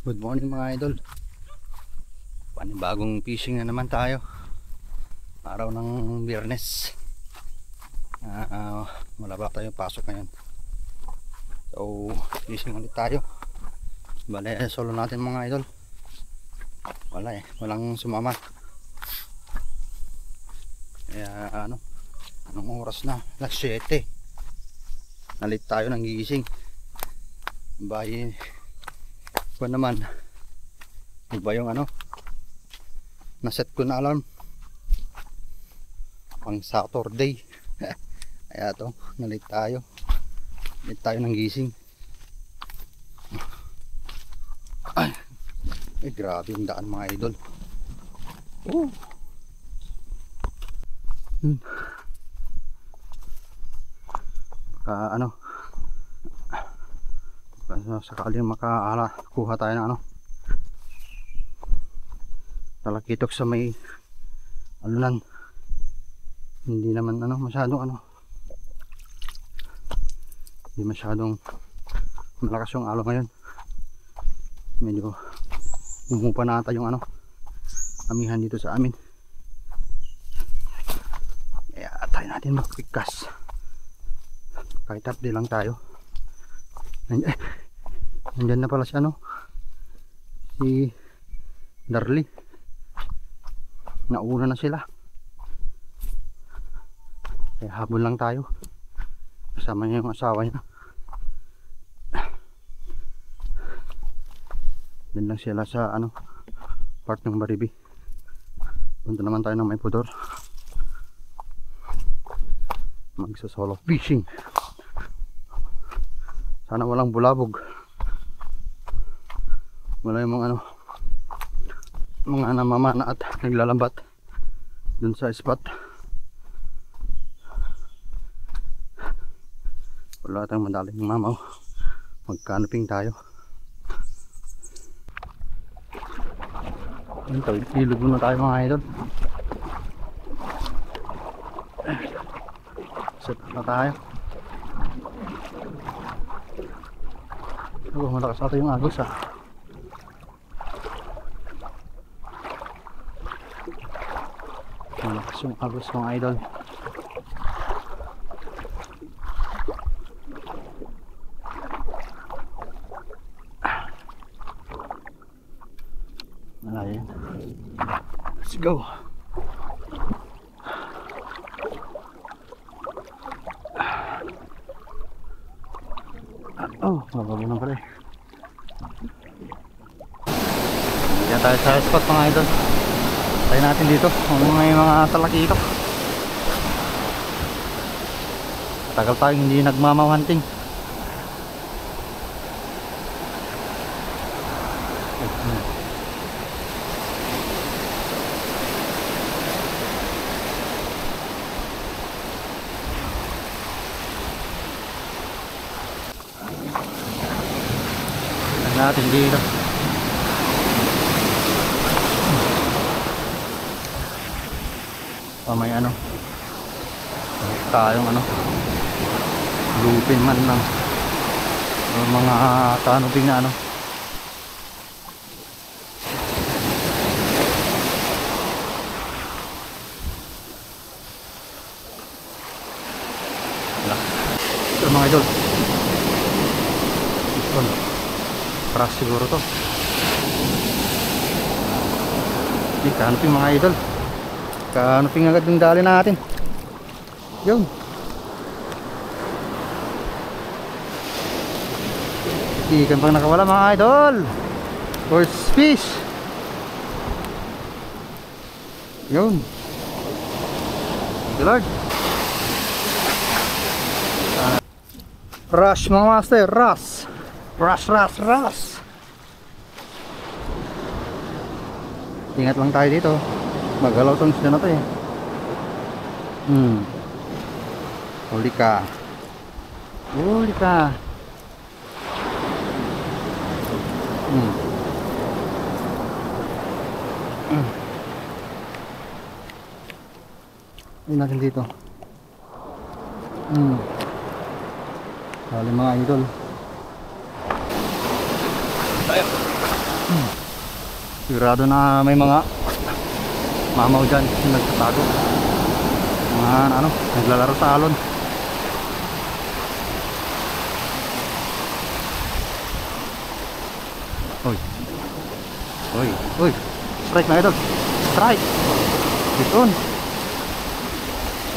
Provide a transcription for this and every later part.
Good morning mga idol. Panibagong fishing na naman tayo. Araw ng Biyernes. Malaba tayo pasok ngayon. So fishing ulit tayo. Bale solo natin mga idol. Walang sumama. Kaya anong oras na? Alas 7. Nalit tayo ng gising. Bayi ko naman. Iba yung naset ko na alarm pang Saturday. Kaya to, nalit tayo ng gising. Ay grabe yung daan mga idol. Sakaling makakuha tayo ng talakitok sa may alunan. Hindi naman masyadong hindi masyadong malakas yung alon ngayon. Medyo umupa na ata yung amihan dito sa amin. Kaya tayo natin magpikas kahit update lang tayo. Nandyan na pala si si Darly. Nauna na sila. Kaya habol lang tayo. Kasama niya yung asawa niya. Doon lang sila sa part ng Baribi. Punta naman tayo ng May Pudor. Magsa-solo fishing. Sana walang bulabog. Wala yung mga namamana at naglalambat dun sa spot. Wala tayong madaling mamaw. Magkanoping tayo. Ilog muna tayo mga idol. Set na tayo. Malakas ata yung agos . Malakas yung agos mga idol. Ayan. Let's go. Mabago na pala . Diyan tayo sa spot mga idol. Tayo natin dito kung may mga talakitok. Tagal tayong hindi nagmamaw hunting. Natin dito may tayong lupin man ng mga kanoping na ito mga idol. Paras siguro to. Hindi, kanoping mga idol. Kanoping agad yung dali natin. Yun. Ikan pang nakawala mga idol. Horse fish. Yun. Good Lord. Rush mga master. Rush. Rush. Ingat lang tayo dito. Magalaw tong isda na to . Huli ka. Hindi natin dito. Hali mga idol. Tayo. Sigurado na may mga mamaw dyan yung nagtatago, mga ano, naglalaro sa alon. Uy, uy, uy, strike na idol, strike. Ito,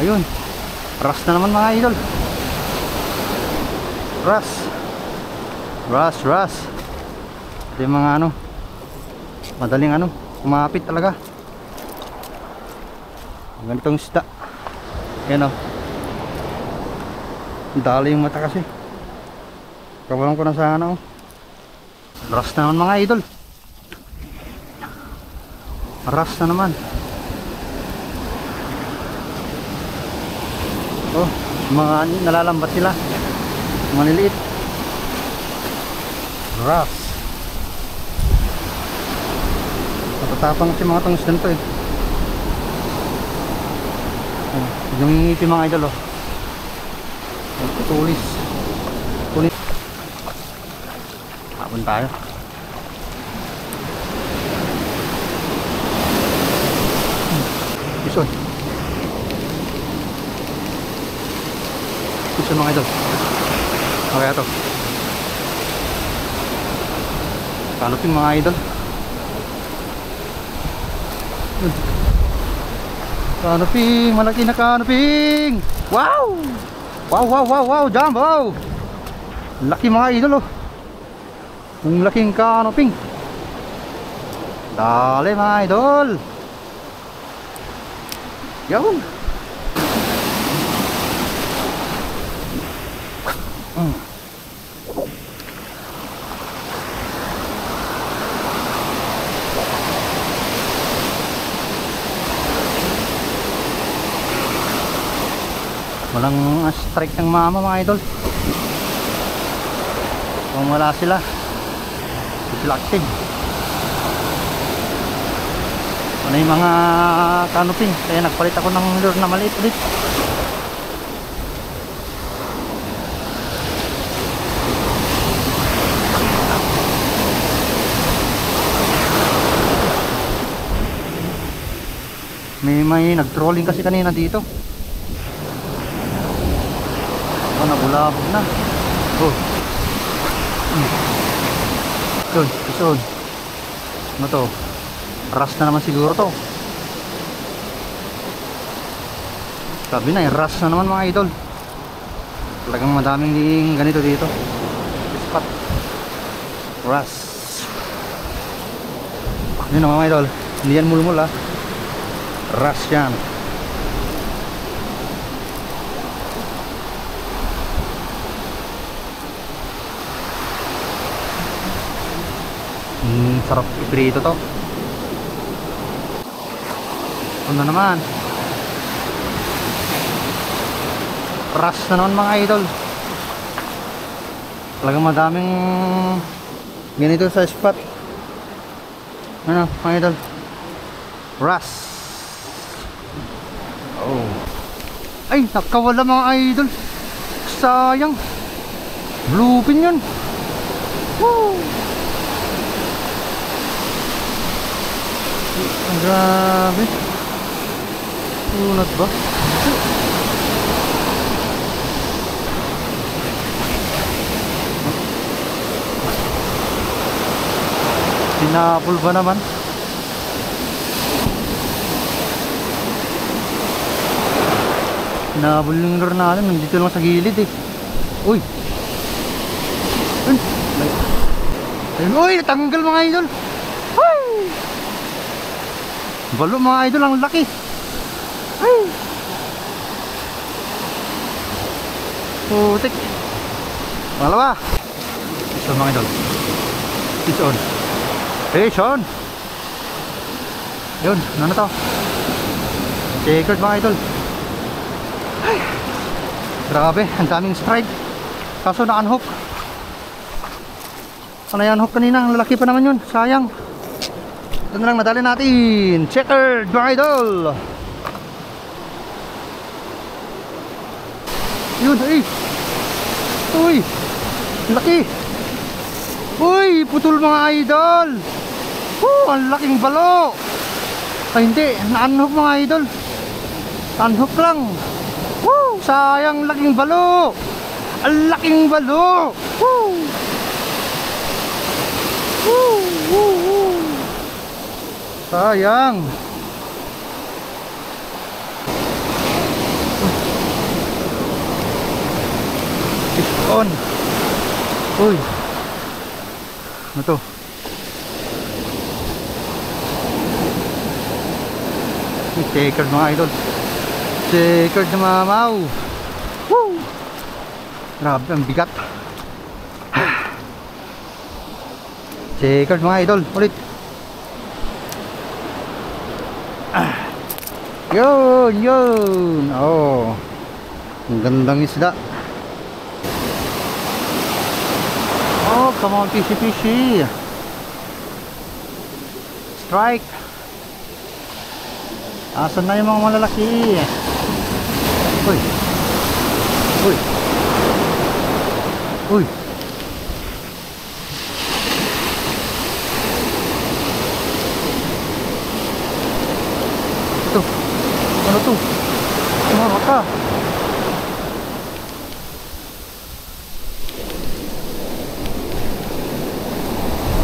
ayun, ras na naman mga idol. Ras, ito yung mga ano, madaling ano, kumapit talaga. Ganitong isda. Ayan o, dali yung mata kasi. Kawalan ko na sa ano. Ras na naman mga idol, ras na naman. Oh, mga nalalambat sila, maliliit. Ras. Matatapang si mga tungsten to eh. Yung ngiti mga idol oh. Tulis. Tulis. Hapon tayo. Ison. Ison mga idol. Okay ito. Kanoping mga idol. Kanoping, malaki na kanoping. Wow! Wow, jumbo! Laki mga idol oh. Yung laking kanoping. Dali mga idol. Yun. Walang strike ng mama mga idol. Kung wala sila, reflecting. Ano yung mga canoping, kaya nagpalit ako ng lure na maliit ulit. May nag-trolling kasi kanina dito. Oh, nabulabog na. Oh. Ison. Ano to? Ras na naman siguro to. Sabi na, ras na naman mga idol. Talagang madaming ganito dito. Spot. Ras. Yun na mga idol. Hindi yan mulmul ah. Ras yan. Sarap iprito to. Ano naman, ras na naman mga idol. Talagang madaming ganito sa spot. Ano mga idol, ras. Oh, ay nakawala mga idol, sayang. Bluefin yun. Woo! Ang grabe. Unat ba? Pinapul ba naman? Pinapul yung lure natin. Nandito lang sa gilid eh. Uy! Uy! Natanggal mga idol! Uy! Balo mga idol, ang laki. Ay! Putik. Pangalawa. Ison mga idol. Ison. Ison. Yun, ano to? Checkered mga idol. Ay! Grabe, ang daming strike. Kaso na-unhook. Ano yan, unhook kanina? Ang lalaki pa naman yun, sayang. Ito na lang, nadali natin. Checkered mga idol. Yun, ay. Uy, laki. Uy, putol mga idol. Ang laking balo. Ay hindi, na-unhook mga idol. Unhook lang. Sayang, laking balo. Ang laking balo. Sayang. Fish on. Uy. Ano to? Checkered mga idol. Checkered na mamaw. Woo! Grabe, ang bigat. Checkered mga idol. Ulit. Yun. Oh. Ang gandang isda. Oh, come on, fishy. Strike. Asan na yung mga malalaki? Uy. Ito. Ano to? Tumama ka.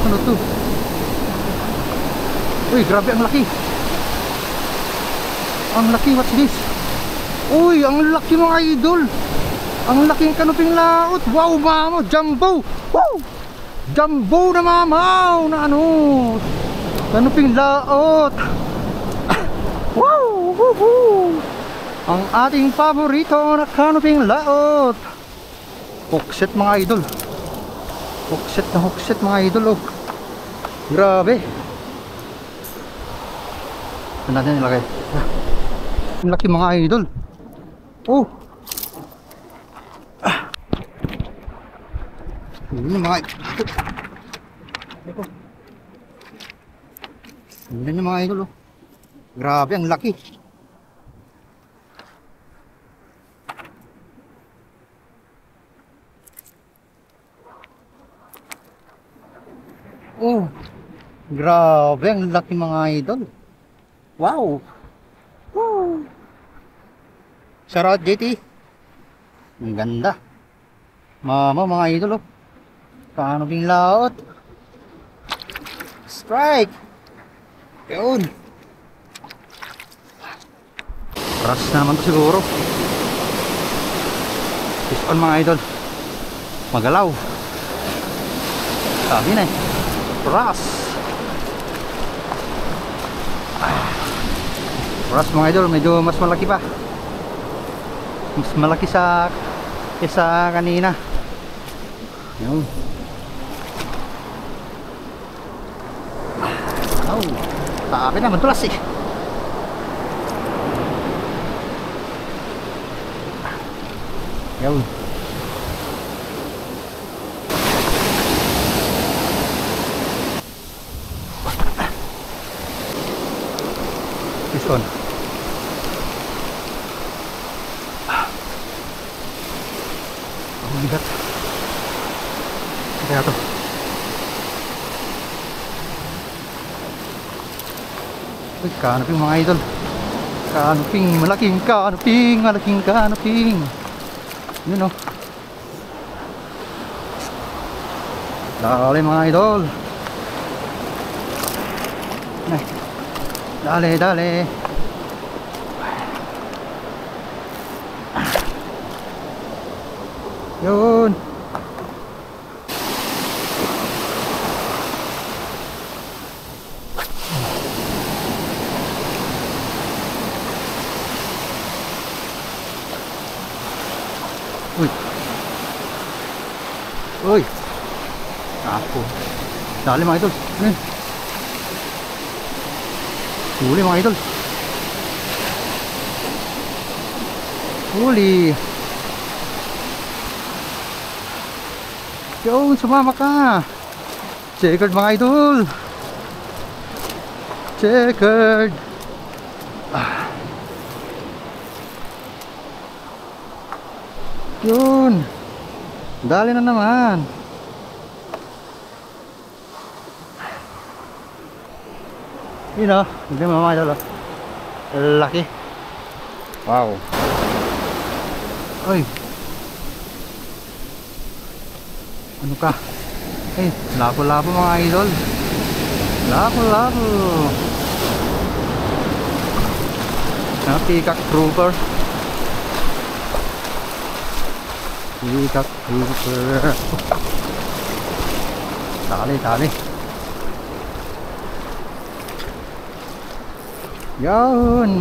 Ano to? Uy, grabe, ang laki. Ang laki, what's this? Uy, ang laki mga idol. Ang laking kanuping laot. Wow, mamo, jumbo. Wow, jumbo na mamaw na ano, kanuping laot. Wow, woohoo. Ang ating paborito na kanuping laot. Hookset mga idol. Hookset mga idol. Oh, grabe. Saan natin nilagay? Ang laki mga idol. Oh. Ini mga idol. Ini mga idol. Oh. Grabe, ang laki. Oh. Grabe, ang laki mga idol. Wow. Woo. Shout out JT. Ang ganda. Mama mga idol. Oh. Paano bing laot? Strike. Yun. Ras na naman to siguro. Fish on mga idol. Magalaw. Sabi na eh. Ras. Ras mga idol, medyo mas malaki pa. Mas malaki sa kesa kanina. Yun. Oh, sabi na, madulas eh. Yun. Fish on. Ang bigat. Kaya to. Uy, kanuping mga idol. Kanuping, malaking kanuping. Yun o. Dali mga idol. Dali. Yun. Uy. Ako. Dali mga idol. Ayun. Huli mga idol. Huli. Yun, sumama ka. Checkered mga idol. Checkered. Yun. Dali na naman. Yun o, hindi mo mga idol. Laki. Wow. Oy. Ano ka? Eh, labo-labo mga idol. Labo-labo. Peacock Trooper. Peacock Trooper. Tali. Yun.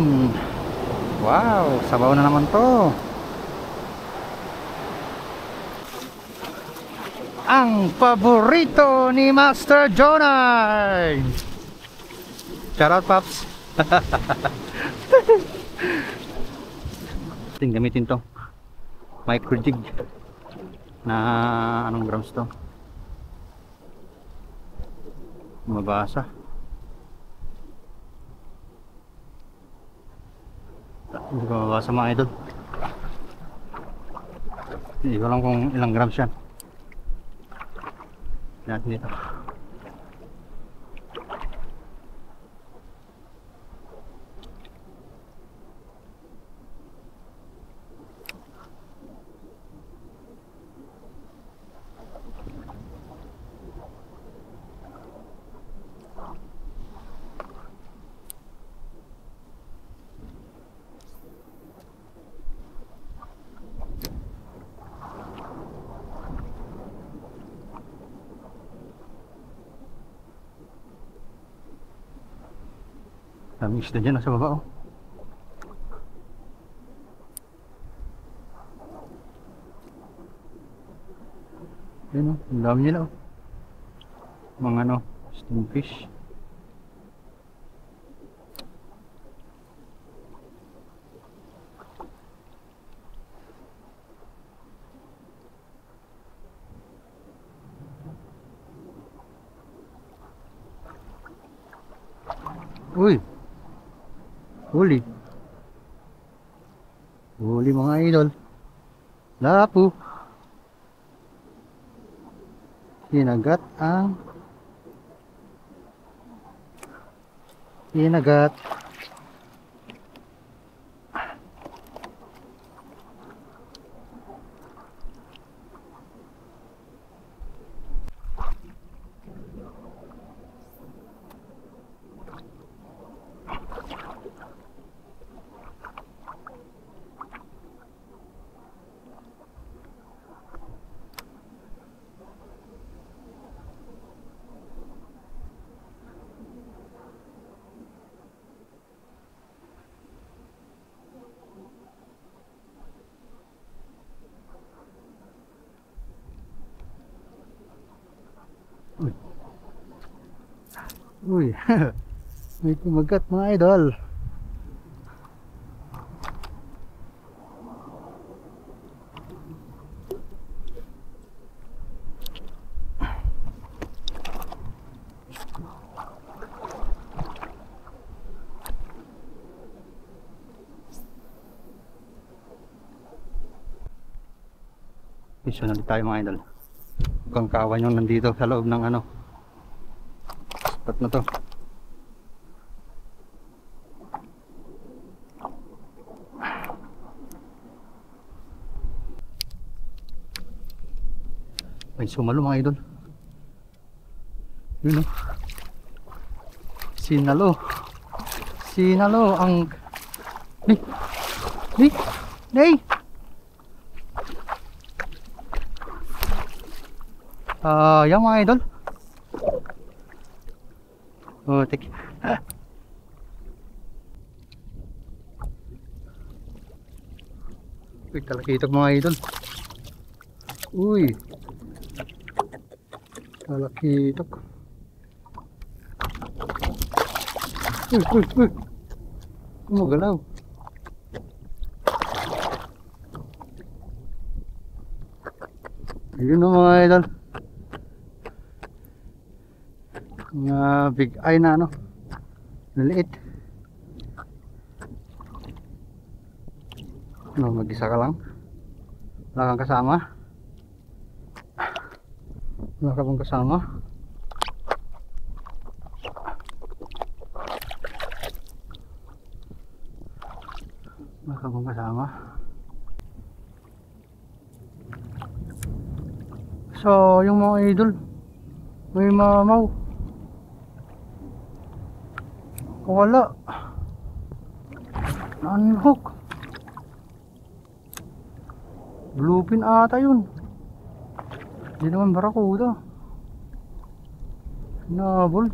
Wow, sabaw na naman to. Ang paborito ni Master Jonay. Shout out, Pops. Gamitin to micro jig na anong grams to, mabasa. Hindi ko mabasa mga idol, hindi ko lang kung ilang grams yan. Natin dito. Daming isda dyan nasa baba, oh. Ayun, oh, ang dami nila, oh. Mga ano, stonefish. Uy, huli mga idol, lapu, kinagat. Uy, may kumagat mga idol. Pisyo na tayo mga idol. Mukhang kawan yung nandito sa loob ng ano, spot na to. Ay, sumalo mga idol. Yun, oh. Sinalo ang Nay. Yan mga idol. Oh, tik. Uy, talakitok mga idol. Uy, talakitok. Uy. Gumagalaw. Yun o mga idol. Mga big eye na ano, naliit. No, mag-isa ka lang, wala kang kasama, Baka kong kasama. So, yung mga idol, may mamaw. Wala. Unhook. Bluefin ata yun. Hindi naman barakuda. Nabol.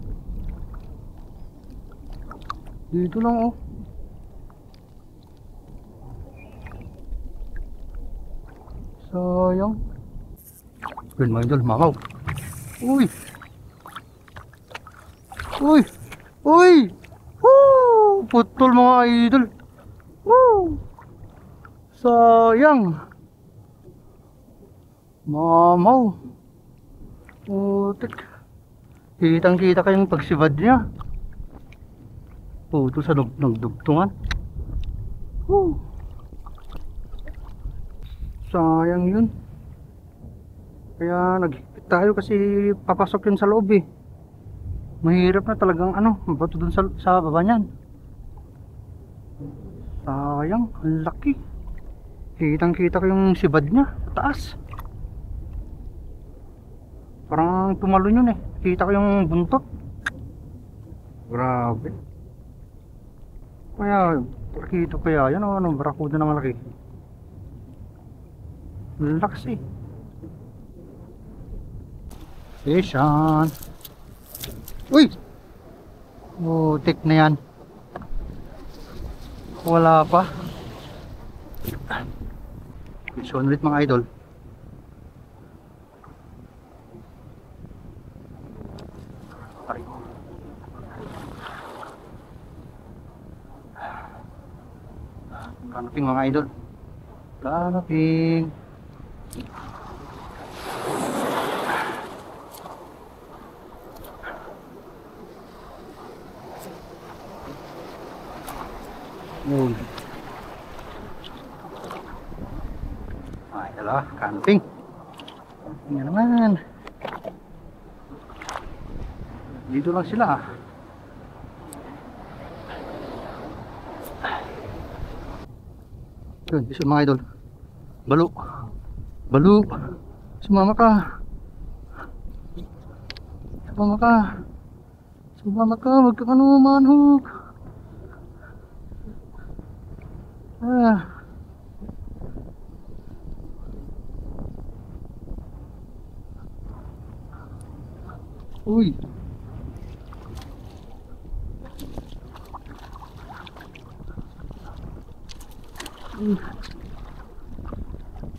Dito lang oh. Sayang. Yun mga idol, mamaw. Uy. Uy. Uy. Woo! Putol mga idol. Woo! Sayang. Mamaw. Putik. Kitang kita kayong pagsibad niya. Puto sa nagdugtungan. Woo! Sayang yun. Kaya naghihintay tayo kasi papasok yun sa loob eh. Mahirap na talagang ano, bato dun sa baba niyan. Sayang, ang laki. Kitang kita ko yung sibad niya, taas. Parang tumalon yun eh. Kita ko yung buntot. Grabe. Kaya, kita kaya yan o ano, barakuda na malaki. Relax eh. Station. Uy! Butik na yan. Wala pa. So ulit mga idol. Kanaping mga idol. Kanaping. Yun. Ay, dalawa, camping. Camping na naman. Dito lang sila. Yun, isa mga idol. Balo. Balo. Sumama ka. Sumama ka. Sumama ka. Huwag ka manhug. Ah. Uy.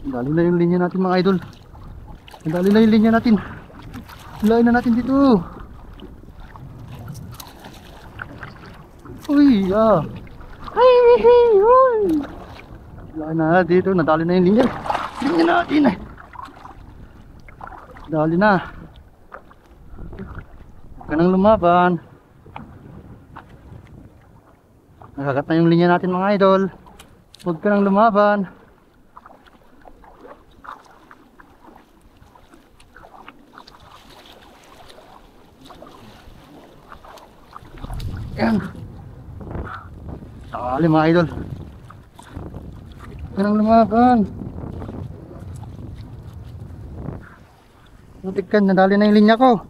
Dali na yung linya natin mga idol. Dali na yung linya natin. Hilahin na natin dito. Uy, ah. Ay, uy. Hilahin na dito. Nadali na yung linya. Linya natin eh. Dali na. Huwag ka nang lumaban. Nakagat na yung linya natin mga idol. Huwag ka nang lumaban. Yan. Sakali mga idol. Huwag ka nang lumaban. Butik ka, nadali na yung linya ko.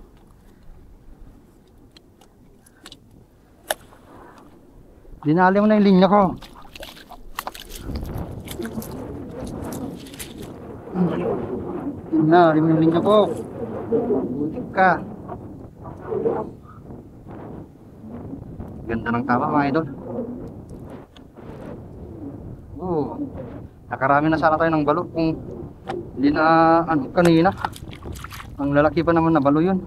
Dinali mo na yung linya ko. Dinali mo yung linya ko. Butik ka. Ganda ng tama mga idol. Oh, nakarami na sana tayo ng balo kung hindi na ano kanina. Ang lalaki pa naman na balo yun.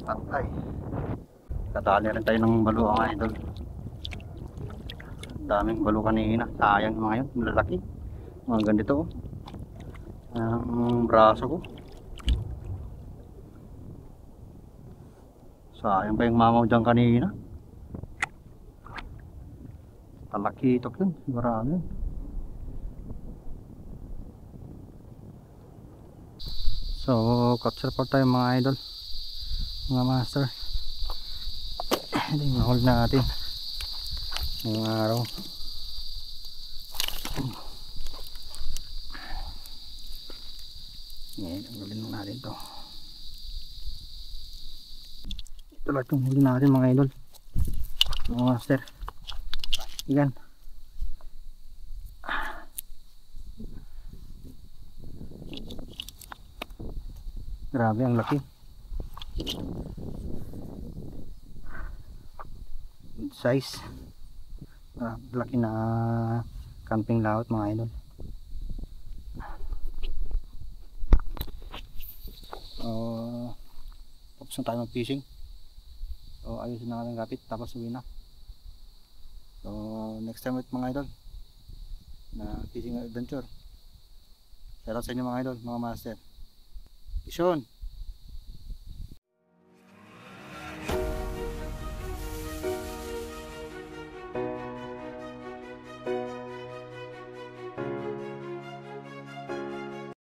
Patay. Katali rin tayo ng balo mga idol. Daming balo kanina. Sayang mga yun, lalaki. Mga ganito oh. Ang braso ko. Sayang pa yung mamaw dyan kanina. Talakitok yun, marami. So, capture pa tayo mga idol. mga master. Ito yung hold natin ngayong araw. Ngayon, ang gawin natin to. Ito lang itong huli natin mga idol, mga master. Yan. Grabe, ang laki. Good size. Laki na camping laut mga idol. Tapos na tayo mag fishing. So ayusin na natin kapit tapos uwi na. So next time ulit mga idol na fishing adventure. Shout out sa inyo mga idol, mga master. Isyon!